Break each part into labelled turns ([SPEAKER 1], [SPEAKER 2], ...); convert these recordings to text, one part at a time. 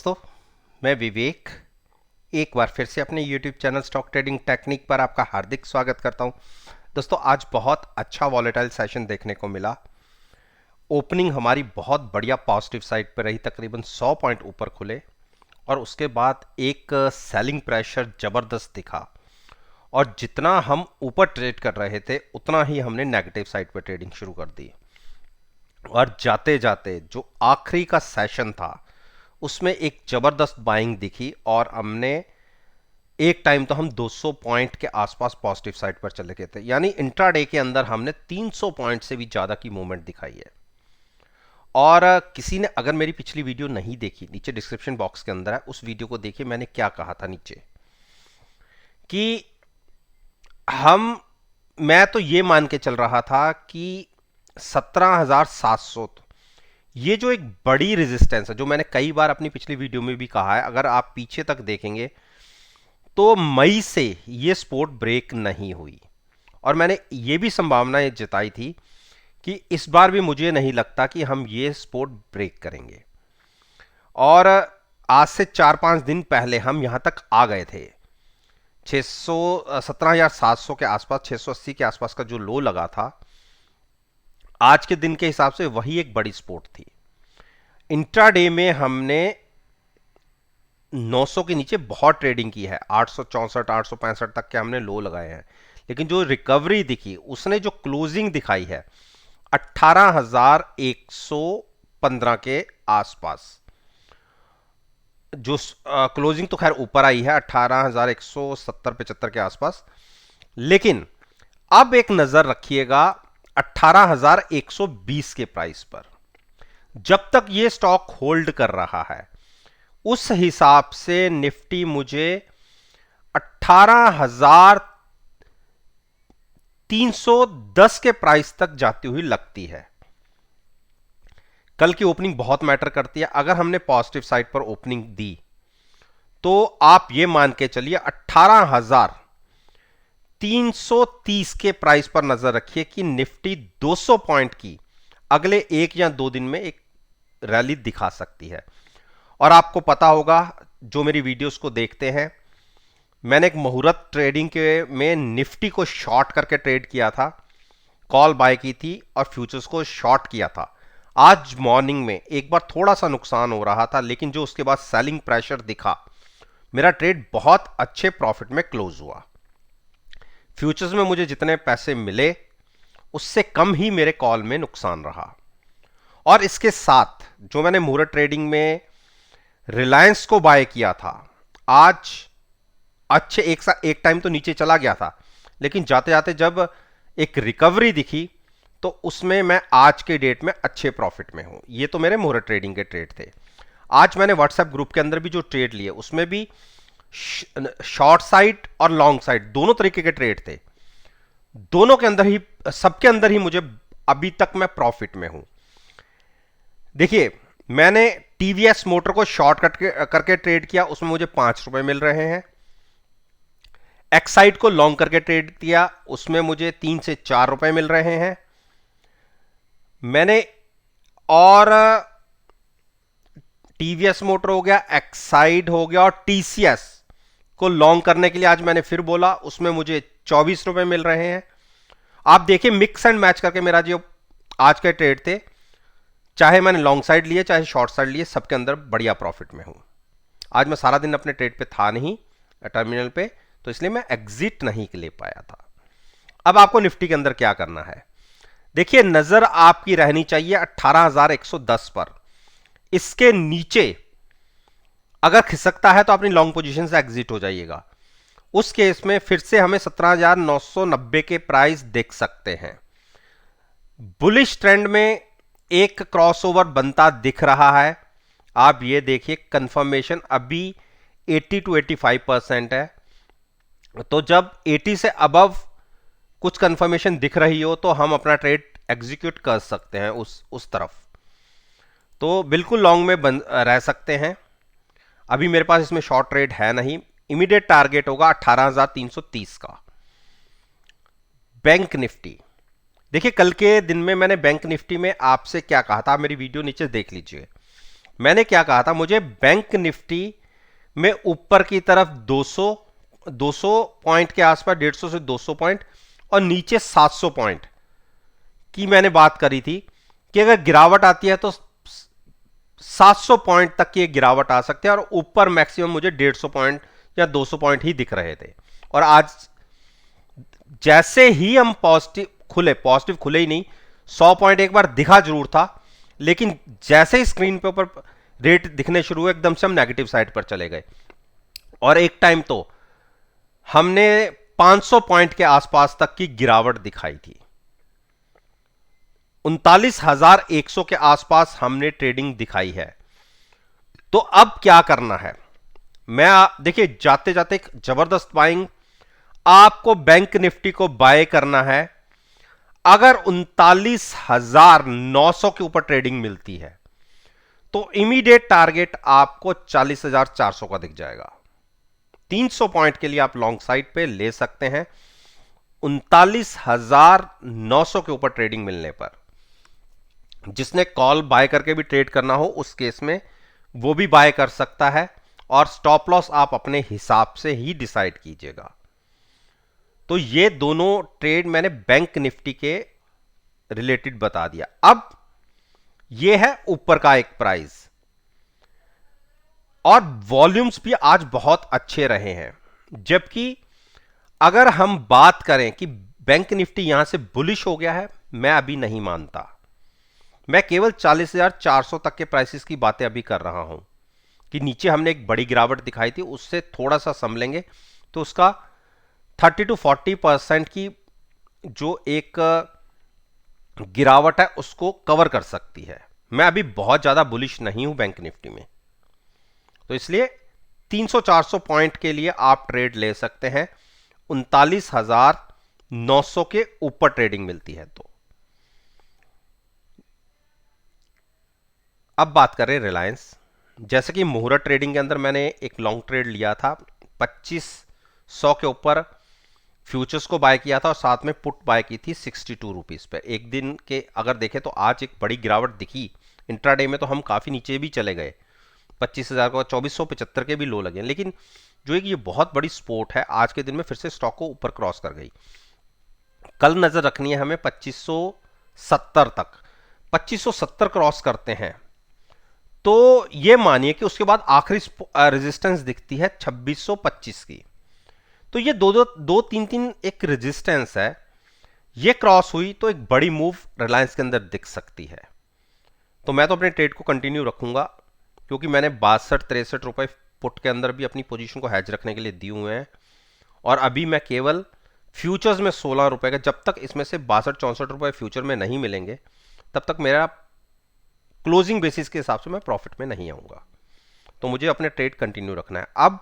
[SPEAKER 1] दोस्तों, मैं विवेक एक बार फिर से अपने YouTube channel stock trading technique पर आपका हार्दिक स्वागत करता हूं। दोस्तों, आज बहुत अच्छा वॉलेटाइल सेशन देखने को मिला। ओपनिंग हमारी बहुत बढ़िया पॉजिटिव साइड पर रही, तकरीबन 100 पॉइंट ऊपर खुले और उसके बाद एक सेलिंग प्रेशर ज़बरदस्त दिखा और जितना हम ऊपर ट्रेड कर रहे थे उतना ही हमने नेगेटिव साइड पर ट्रेडिंग शुरू कर दी और जाते जाते जो आखिरी का सेशन था उसमें एक जबरदस्त बाइंग दिखी और हमने एक टाइम तो हम 200 पॉइंट के आसपास पॉजिटिव साइड पर चले गए थे। यानी इंट्राडे के अंदर हमने 300 पॉइंट से भी ज्यादा की मूवमेंट दिखाई है। और किसी ने अगर मेरी पिछली वीडियो नहीं देखी, नीचे डिस्क्रिप्शन बॉक्स के अंदर है, उस वीडियो को देखिए। मैंने क्या कहा था नीचे कि हम मैं तो ये मान के चल रहा था कि 17,700 ये जो एक बड़ी रेजिस्टेंस है, जो मैंने कई बार अपनी पिछली वीडियो में भी कहा है, अगर आप पीछे तक देखेंगे तो मई से ये सपोर्ट ब्रेक नहीं हुई और मैंने ये भी संभावना जताई थी कि इस बार भी मुझे नहीं लगता कि हम ये सपोर्ट ब्रेक करेंगे। और आज से 4-5 दिन पहले हम यहां तक आ गए थे। 17,700 के आसपास, 680 के आसपास का जो लो लगा था, आज के दिन के हिसाब से वही एक बड़ी सपोर्ट थी। इंट्राडे में हमने 900 के नीचे बहुत ट्रेडिंग की है, 864 865 तक के हमने लो लगाए हैं, लेकिन जो रिकवरी दिखी उसने जो क्लोजिंग दिखाई है 18,115 के आसपास, जो क्लोजिंग तो खैर ऊपर आई है 18,170-75 के आसपास। लेकिन अब एक नजर रखिएगा 18,120 के प्राइस पर। जब तक ये स्टॉक होल्ड कर रहा है उस हिसाब से निफ्टी मुझे 18,310 के प्राइस तक जाती हुई लगती है। कल की ओपनिंग बहुत मैटर करती है। अगर हमने पॉजिटिव साइड पर ओपनिंग दी तो आप ये मान के चलिए 18,330 के प्राइस पर नजर रखिए कि निफ्टी 200 पॉइंट की अगले 1 या 2 दिन में एक रैली दिखा सकती है। और आपको पता होगा, जो मेरी वीडियोस को देखते हैं, मैंने एक मुहूर्त ट्रेडिंग के में निफ्टी को शॉर्ट करके ट्रेड किया था, कॉल बाय की थी और फ्यूचर्स को शॉर्ट किया था। आज मॉर्निंग में एक बार थोड़ा सा नुकसान हो रहा था, लेकिन जो उसके बाद सेलिंग प्रेशर दिखा, मेरा ट्रेड बहुत अच्छे प्रॉफिट में क्लोज हुआ। फ्यूचर्स में मुझे जितने पैसे मिले उससे कम ही मेरे कॉल में नुकसान रहा। और इसके साथ जो मैंने मुहूर्त ट्रेडिंग में रिलायंस को बाय किया था, आज अच्छे एक टाइम तो नीचे चला गया था, लेकिन जाते जाते जब एक रिकवरी दिखी तो उसमें मैं आज के डेट में अच्छे प्रॉफिट में हूं। ये तो मेरे मुहूर्त ट्रेडिंग के ट्रेड थे। आज मैंने व्हाट्सएप ग्रुप के अंदर भी जो ट्रेड लिए उसमें भी शॉर्ट साइड और लॉन्ग साइड दोनों तरीके के ट्रेड थे। दोनों के अंदर ही, सबके अंदर ही मुझे अभी तक मैं प्रॉफिट में हूं। देखिए, मैंने टीवीएस मोटर को शॉर्ट करके ट्रेड किया, उसमें मुझे 5 रुपए मिल रहे हैं। एक्साइड को लॉन्ग करके ट्रेड किया, उसमें मुझे 3 से 4 रुपए मिल रहे हैं। मैंने और टीवीएस मोटर हो गया, एक्साइड हो गया और टीसीएस को लॉन्ग करने के लिए आज मैंने फिर बोला, उसमें मुझे 24 रुपए मिल रहे हैं। आप देखिए, मिक्स एंड मैच करके मेरा जो आज के ट्रेड थे, चाहे मैंने लॉन्ग साइड लिए चाहे शॉर्ट साइड लिए, सबके अंदर बढ़िया प्रॉफिट में हूं। आज मैं सारा दिन अपने ट्रेड पे था नहीं टर्मिनल पे, तो इसलिए मैं एग्जिट नहीं ले पाया था। अब आपको निफ्टी के अंदर क्या करना है, देखिए, नजर आपकी रहनी चाहिए 18,110 पर। इसके नीचे अगर खिसकता है तो अपनी लॉन्ग पोजीशन से एग्जिट हो जाइएगा। उस केस में फिर से हमें 17,990 के प्राइस देख सकते हैं। बुलिश ट्रेंड में एक क्रॉसओवर बनता दिख रहा है। आप ये देखिए, कंफर्मेशन अभी 80 to 85% है। तो जब 80 से अबव कुछ कंफर्मेशन दिख रही हो तो हम अपना ट्रेड एग्जीक्यूट कर सकते हैं उस तरफ। तो बिल्कुल लॉन्ग में रह सकते हैं। अभी मेरे पास इसमें शॉर्ट ट्रेड है नहीं। इमीडिएट टारगेट होगा 18,330 का। बैंक निफ्टी, देखिए, कल के दिन में मैंने बैंक निफ्टी में आपसे क्या कहा था, मेरी वीडियो नीचे देख लीजिए। मैंने क्या कहा था, मुझे बैंक निफ्टी में ऊपर की तरफ 200 पॉइंट के आसपास, 150 से 200 पॉइंट, और नीचे 700 पॉइंट की मैंने बात करी थी कि अगर गिरावट आती है तो 700 पॉइंट तक की एक गिरावट आ सकती है, और ऊपर मैक्सिमम मुझे 150 पॉइंट या 200 पॉइंट ही दिख रहे थे। और आज जैसे ही हम पॉजिटिव खुले ही नहीं, 100 पॉइंट एक बार दिखा जरूर था, लेकिन जैसे ही स्क्रीन पे ऊपर रेट दिखने शुरू हुए, एकदम से हम नेगेटिव साइड पर चले गए। और एक टाइम तो हमने 500 पॉइंट के आसपास तक की गिरावट दिखाई थी। 39,100 के आसपास हमने ट्रेडिंग दिखाई है। तो अब क्या करना है, मैं देखिए जाते जाते एक जबरदस्त बाइंग, आपको बैंक निफ्टी को बाय करना है। अगर 39,900 के ऊपर ट्रेडिंग मिलती है तो इमीडिएट टारगेट आपको 40,400 का दिख जाएगा। 300 पॉइंट के लिए आप लॉन्ग साइड पे ले सकते हैं। 39,900 के ऊपर ट्रेडिंग मिलने पर, जिसने कॉल बाय करके भी ट्रेड करना हो उस केस में वो भी बाय कर सकता है, और स्टॉप लॉस आप अपने हिसाब से ही डिसाइड कीजिएगा। तो ये दोनों ट्रेड मैंने बैंक निफ्टी के रिलेटेड बता दिया। अब ये है ऊपर का एक प्राइस, और वॉल्यूम्स भी आज बहुत अच्छे रहे हैं। जबकि अगर हम बात करें कि बैंक निफ्टी यहां से बुलिश हो गया है, मैं अभी नहीं मानता। मैं केवल 40,400 तक के प्राइसेस की बातें अभी कर रहा हूं कि नीचे हमने एक बड़ी गिरावट दिखाई थी, उससे थोड़ा सा संभलेंगे तो उसका 30 to 40% की जो एक गिरावट है उसको कवर कर सकती है। मैं अभी बहुत ज्यादा बुलिश नहीं हूं बैंक निफ्टी में, तो इसलिए 300-400 पॉइंट के लिए आप ट्रेड ले सकते हैं। 39,900 के ऊपर ट्रेडिंग मिलती है तो। अब बात करें रिलायंस। जैसे कि मुहूर्त ट्रेडिंग के अंदर मैंने एक लॉन्ग ट्रेड लिया था, 2500 के ऊपर फ्यूचर्स को बाय किया था, और साथ में पुट बाय की थी 62 रुपीज पे। एक दिन के अगर देखें तो आज एक बड़ी गिरावट दिखी, इंट्राडे में तो हम काफी नीचे भी चले गए, 25,000 को 2475 के भी लो लगे। लेकिन जो एक ये बहुत बड़ी स्पोर्ट है, आज के दिन में फिर से स्टॉक को ऊपर क्रॉस कर गई। कल नजर रखनी है हमें 2570 तक। 2570 क्रॉस करते हैं तो ये मानिए कि उसके बाद आखिरी रेजिस्टेंस दिखती है 2625 की। तो ये दो तीन एक रेजिस्टेंस है, ये क्रॉस हुई तो एक बड़ी मूव रिलायंस के अंदर दिख सकती है। तो मैं तो अपने ट्रेड को कंटिन्यू रखूंगा, क्योंकि मैंने 62-63 रुपए पुट के अंदर भी अपनी पोजीशन को हैज रखने के लिए दिए हुए हैं, और अभी मैं केवल फ्यूचर्स में 16 रुपए का, जब तक इसमें से 62-64 रुपए फ्यूचर में नहीं मिलेंगे तब तक मेरा क्लोजिंग बेसिस के हिसाब से मैं प्रॉफिट में नहीं आऊंगा। तो मुझे अपने ट्रेड कंटिन्यू रखना है। अब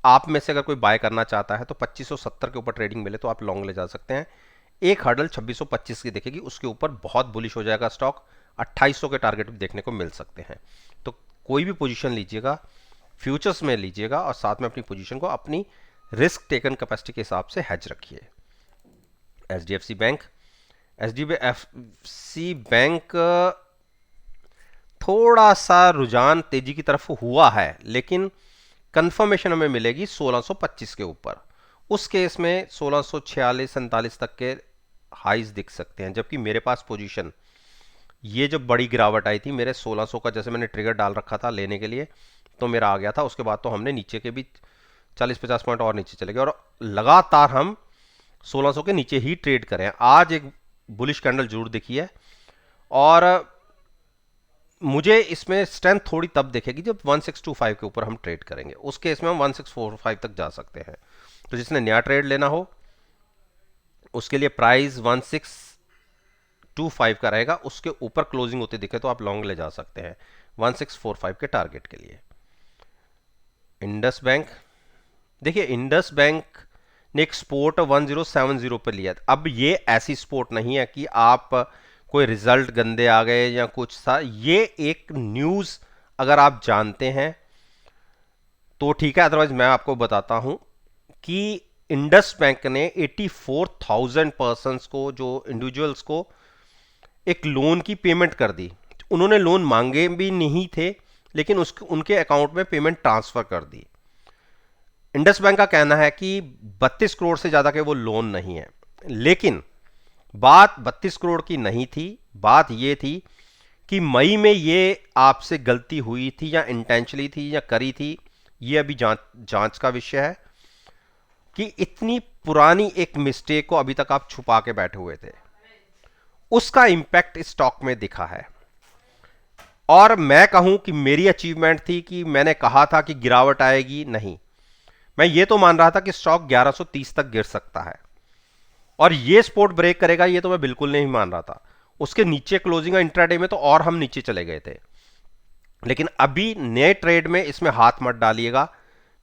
[SPEAKER 1] आप में से अगर कोई बाय करना चाहता है तो 2570 के ऊपर ट्रेडिंग मिले तो आप लॉन्ग ले जा सकते हैं। एक हर्डल 2625 की दिखेगी, उसके ऊपर बहुत बुलिश हो जाएगा स्टॉक, 2800 के टारगेट भी देखने को मिल सकते हैं। तो कोई भी पोजीशन लीजिएगा, फ्यूचर्स में लीजिएगा, और साथ में अपनी पोजीशन को अपनी रिस्क टेकन कैपेसिटी के हिसाब से हैज रखिए। एचडीएफसी बैंक थोड़ा सा रुझान तेजी की तरफ हुआ है, लेकिन कंफर्मेशन हमें मिलेगी 1625 के ऊपर। उस केस में 1646-47 तक के हाइज दिख सकते हैं। जबकि मेरे पास पोजीशन, ये जब बड़ी गिरावट आई थी, मेरे 1600 का जैसे मैंने ट्रिगर डाल रखा था लेने के लिए, तो मेरा आ गया था। उसके बाद तो हमने नीचे के भी 40-50 पॉइंट और नीचे चले गए, और लगातार हम 1600 के नीचे ही ट्रेड करें। आज एक बुलिश कैंडल जरूर दिखी है, और मुझे इसमें स्ट्रेंथ थोड़ी तब दिखेगी जब 1625 के ऊपर हम ट्रेड करेंगे। उस केस में हम 1645 तक जा सकते हैं। तो जिसने नया ट्रेड लेना हो उसके लिए प्राइस 1625 का रहेगा, उसके ऊपर क्लोजिंग होते दिखे तो आप लॉन्ग ले जा सकते हैं 1645 के टारगेट के लिए। इंडस बैंक, देखिए इंडस बैंक ने एक स्पोर्ट 1070 पर लिया। अब ये ऐसी स्पोर्ट नहीं है कि आप कोई रिजल्ट गंदे आ गए या कुछ था, ये एक न्यूज अगर आप जानते हैं तो ठीक है, अदरवाइज मैं आपको बताता हूं कि इंडस बैंक ने 84,000 पर्सन्स को, जो इंडिविजुअल्स को, एक लोन की पेमेंट कर दी। उन्होंने लोन मांगे भी नहीं थे, लेकिन उनके अकाउंट में पेमेंट ट्रांसफर कर दी। इंडस बैंक का कहना है कि 32 करोड़ से ज्यादा के वो लोन नहीं है, लेकिन बात 32 करोड़ की नहीं थी, बात ये थी कि मई में ये आपसे गलती हुई थी या इंटेंशनली थी या करी थी, ये अभी जांच का विषय है कि इतनी पुरानी एक मिस्टेक को अभी तक आप छुपा के बैठे हुए थे, उसका इंपैक्ट स्टॉक में दिखा है। और मैं कहूं कि मेरी अचीवमेंट थी कि मैंने कहा था कि गिरावट आएगी, नहीं, मैं ये तो मान रहा था कि स्टॉक 1130 तक गिर सकता है और ये सपोर्ट ब्रेक करेगा, ये तो मैं बिल्कुल नहीं मान रहा था। उसके नीचे क्लोजिंग इंट्राडे में तो और हम नीचे चले गए थे। लेकिन अभी नए ट्रेड में इसमें हाथ मत डालिएगा।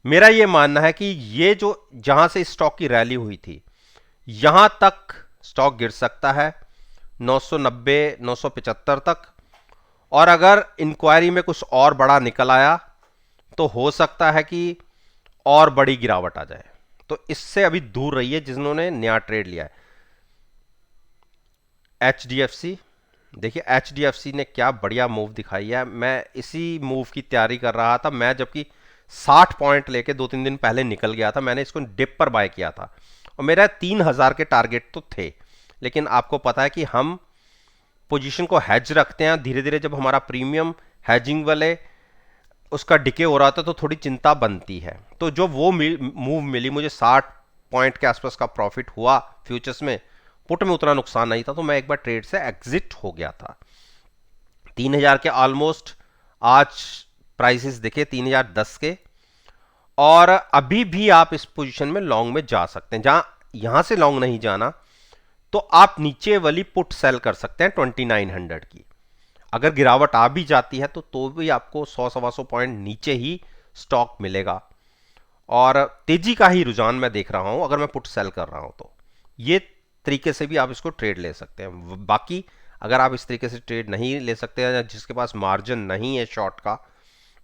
[SPEAKER 1] मेरा ये मानना है कि ये जो जहां से स्टॉक की रैली हुई थी, यहां तक स्टॉक गिर सकता है 990 975 तक, और अगर इंक्वायरी में कुछ और बड़ा निकल आया तो हो सकता है कि और बड़ी गिरावट आ जाए। तो इससे अभी दूर रहिए जिन्होंने नया ट्रेड लिया है। एचडीएफसी, देखिए एचडीएफसी ने क्या बढ़िया मूव दिखाई है। मैं इसी मूव की तैयारी कर रहा था, मैं जबकि 60 पॉइंट लेके 2-3 दिन पहले निकल गया था। मैंने इसको डिप पर बाय किया था और मेरा 3000 के टारगेट तो थे, लेकिन आपको पता है कि हम पोजीशन को हैज रखते हैं। धीरे धीरे जब हमारा प्रीमियम हैजिंग वाले उसका डिके हो रहा था तो थोड़ी चिंता बनती है। तो जो वो मूव मिली मुझे, 60 पॉइंट के आसपास का प्रॉफिट हुआ फ्यूचर्स में, पुट में उतना नुकसान नहीं था, तो मैं एक बार ट्रेड से एग्जिट हो गया था। 3000 के ऑलमोस्ट आज प्राइसेस दिखे 3010 के, और अभी भी आप इस पोजीशन में लॉन्ग में जा सकते हैं। जहां यहां से लॉन्ग नहीं जाना तो आप नीचे वाली पुट सेल कर सकते हैं 2900 की। अगर गिरावट आ भी जाती है तो भी आपको 100-125 पॉइंट नीचे ही स्टॉक मिलेगा, और तेजी का ही रुझान मैं देख रहा हूं अगर मैं पुट सेल कर रहा हूं तो। ये तरीके से भी आप इसको ट्रेड ले सकते हैं। बाकी अगर आप इस तरीके से ट्रेड नहीं ले सकते हैं या जिसके पास मार्जिन नहीं है शॉर्ट का,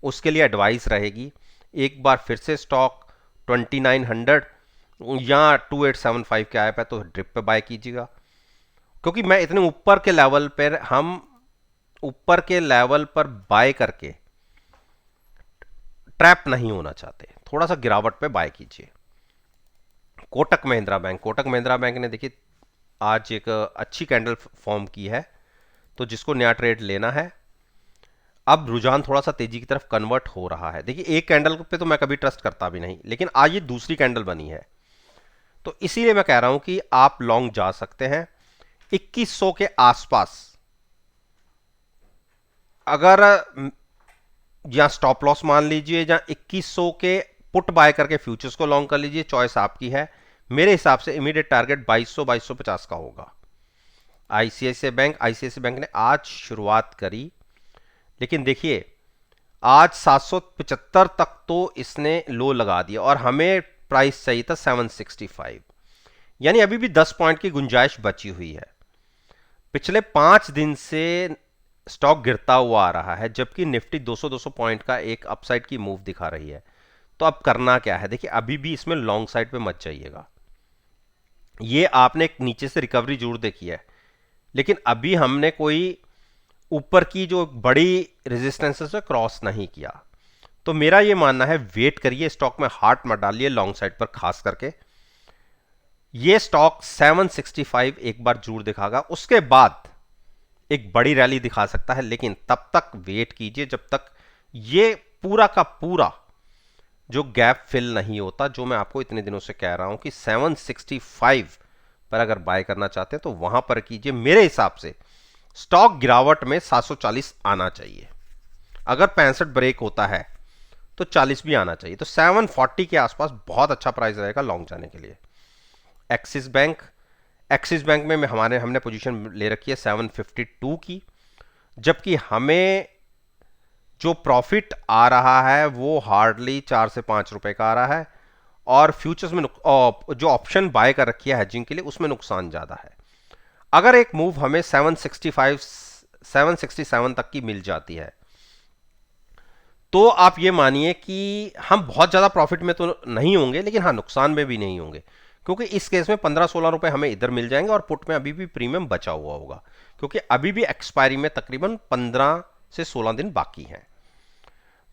[SPEAKER 1] उसके लिए एडवाइस रहेगी एक बार फिर से स्टॉक 2900 या 2875 के आया पे तो ड्रिप पे बाय कीजिएगा, क्योंकि मैं इतने ऊपर के लेवल पर, हम ऊपर के लेवल पर बाय करके ट्रैप नहीं होना चाहते। थोड़ा सा गिरावट पे बाय कीजिए। कोटक महिंद्रा बैंक, कोटक महिंद्रा बैंक ने देखिए आज एक अच्छी कैंडल फॉर्म की है, तो जिसको नया ट्रेड लेना है, अब रुझान थोड़ा सा तेजी की तरफ कन्वर्ट हो रहा है। देखिए एक कैंडल पे तो मैं कभी ट्रस्ट करता भी नहीं, लेकिन आज ये दूसरी कैंडल बनी है, तो इसीलिए मैं कह रहा हूं कि आप लॉन्ग जा सकते हैं 2100 के आसपास। अगर या स्टॉप लॉस मान लीजिए, या 2100 के पुट बाय करके फ्यूचर्स को लॉन्ग कर लीजिए, चॉइस आपकी है। मेरे हिसाब से इमीडिएट टारगेट 2200-2250 का होगा। आईसीआईसीआई बैंक ने आज शुरुआत करी, लेकिन देखिए आज 775 तक तो इसने लो लगा दिया और हमें प्राइस चाहिए था 765, यानी अभी भी 10 पॉइंट की गुंजाइश बची हुई है। पिछले 5 दिन से स्टॉक गिरता हुआ आ रहा है, जबकि निफ्टी 200-200 पॉइंट का एक अपसाइड की मूव दिखा रही है। तो अब करना क्या है, देखिए अभी भी इसमें लॉन्ग साइड पे मत जाइएगा। ये आपने एक नीचे से रिकवरी जरूर देखी है, लेकिन अभी हमने कोई ऊपर की जो बड़ी रेजिस्टेंसेस है क्रॉस नहीं किया। तो मेरा ये मानना है वेट करिए, स्टॉक में हाथ मत डालिए लॉन्ग साइड पर। खास करके ये स्टॉक 765 एक बार जरूर दिखागा, उसके बाद एक बड़ी रैली दिखा सकता है, लेकिन तब तक वेट कीजिए जब तक ये पूरा का पूरा जो गैप फिल नहीं होता, जो मैं आपको इतने दिनों से कह रहा हूं कि 765 पर अगर बाय करना चाहते हैं तो वहां पर कीजिए। मेरे हिसाब से स्टॉक गिरावट में 740 आना चाहिए, अगर 65 ब्रेक होता है तो 40 भी आना चाहिए। तो 740 के आसपास बहुत अच्छा प्राइस रहेगा लॉन्ग जाने के लिए। एक्सिस बैंक में हमने पोजीशन ले रखी है 752 की, जबकि हमें जो प्रॉफिट आ रहा है वो हार्डली 4 से 5 रुपए का आ रहा है, और फ्यूचर्स में जो ऑप्शन बाय कर रखी है हेजिंग के लिए उसमें नुकसान ज्यादा है। अगर एक मूव हमें 765 767 तक की मिल जाती है तो आप ये मानिए कि हम बहुत ज्यादा प्रॉफिट में तो नहीं होंगे, लेकिन हाँ नुकसान में भी नहीं होंगे, क्योंकि इस केस में 15-16 रुपए हमें इधर मिल जाएंगे और पुट में अभी भी प्रीमियम बचा हुआ होगा, क्योंकि अभी भी एक्सपायरी में तकरीबन 15 से 16 दिन बाकी हैं।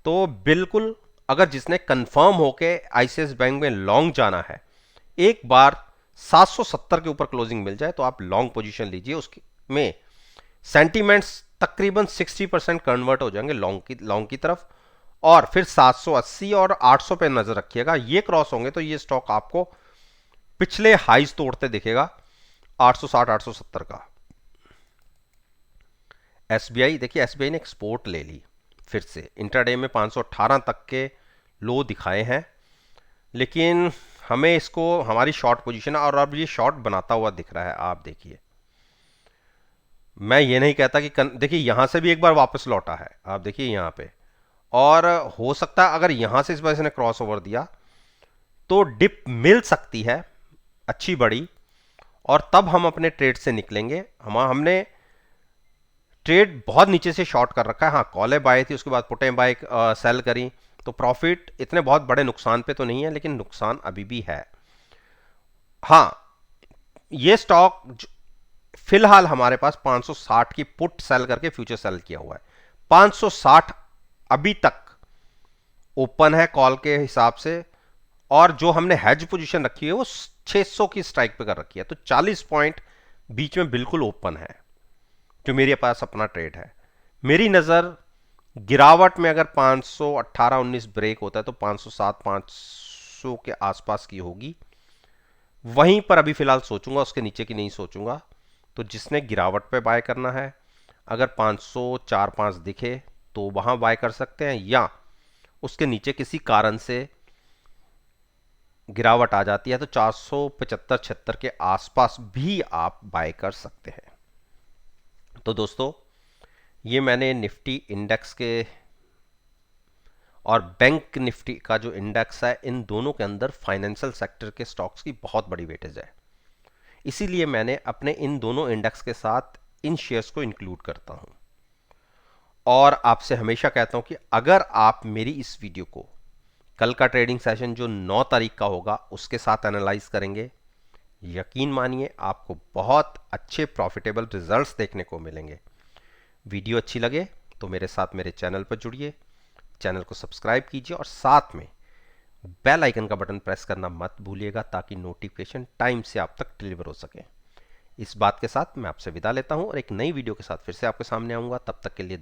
[SPEAKER 1] तो बिल्कुल अगर जिसने कंफर्म होके आईसीआईसीआई बैंक में लॉन्ग जाना है, एक बार 770 के ऊपर क्लोजिंग मिल जाए तो आप लॉन्ग पोजीशन लीजिए। उसकी में सेंटीमेंट्स तकरीबन 60% कन्वर्ट हो जाएंगे लॉन्ग की तरफ, और फिर 780 और 800 पे नजर रखिएगा। ये क्रॉस होंगे तो ये स्टॉक आपको पिछले हाइज तोड़ते दिखेगा 860 870 का। एसबीआई, देखिए एसबीआई ने एक्सपोर्ट ले ली फिर से, इंट्राडे में 518 तक के लो दिखाए हैं, लेकिन हमें इसको हमारी शॉर्ट पोजीशन और अब ये शॉर्ट बनाता हुआ दिख रहा है। आप देखिए, मैं ये नहीं कहता कि देखिए यहां से भी एक बार वापस लौटा है, आप देखिए यहां पे, और हो सकता है अगर यहां से इस वजह से क्रॉस ओवर दिया तो डिप मिल सकती है अच्छी बड़ी, और तब हम अपने ट्रेड से निकलेंगे। हमने ट्रेड बहुत नीचे से शॉर्ट कर रखा है। हाँ, कॉलें बाय थी, उसके बाद पुटें बाय सेल करी, तो प्रॉफिट इतने बहुत बड़े नुकसान पे तो नहीं है, लेकिन नुकसान अभी भी है। हाँ, ये स्टॉक फिलहाल हमारे पास 560 की पुट सेल करके फ्यूचर सेल किया हुआ है। 560 अभी तक ओपन है कॉल के हिसाब से, और जो हमने हेज पोजीशन रखी है वो 600 की स्ट्राइक पे कर रखी है, तो 40 पॉइंट बीच में बिल्कुल ओपन है जो मेरे पास अपना ट्रेड है। मेरी नजर गिरावट में अगर 518-19 ब्रेक होता है तो 507 500 के आसपास की होगी, वहीं पर अभी फिलहाल सोचूंगा, उसके नीचे की नहीं सोचूंगा। तो जिसने गिरावट पे बाय करना है, अगर 504-5 दिखे तो वहां बाय कर सकते हैं, या उसके नीचे किसी कारण से गिरावट आ जाती है तो 475-76 के आसपास भी आप बाय कर सकते हैं। तो दोस्तों, ये मैंने निफ्टी इंडेक्स के और बैंक निफ्टी का जो इंडेक्स है, इन दोनों के अंदर फाइनेंशियल सेक्टर के स्टॉक्स की बहुत बड़ी वेटेज है, इसीलिए मैंने अपने इन दोनों इंडेक्स के साथ इन शेयर्स को इंक्लूड करता हूं। और आपसे हमेशा कहता हूं कि अगर आप मेरी इस वीडियो को कल का ट्रेडिंग सेशन जो 9 तारीख का होगा उसके साथ एनालाइज करेंगे, यकीन मानिए आपको बहुत अच्छे प्रॉफिटेबल रिजल्ट्स देखने को मिलेंगे। वीडियो अच्छी लगे तो मेरे साथ मेरे चैनल पर जुड़िए, चैनल को सब्सक्राइब कीजिए और साथ में बेल आइकन का बटन प्रेस करना मत भूलिएगा ताकि नोटिफिकेशन टाइम से आप तक डिलीवर हो सके। इस बात के साथ मैं आपसे विदा लेता हूं और एक नई वीडियो के साथ फिर से आपके सामने आऊंगा। तब तक के लिए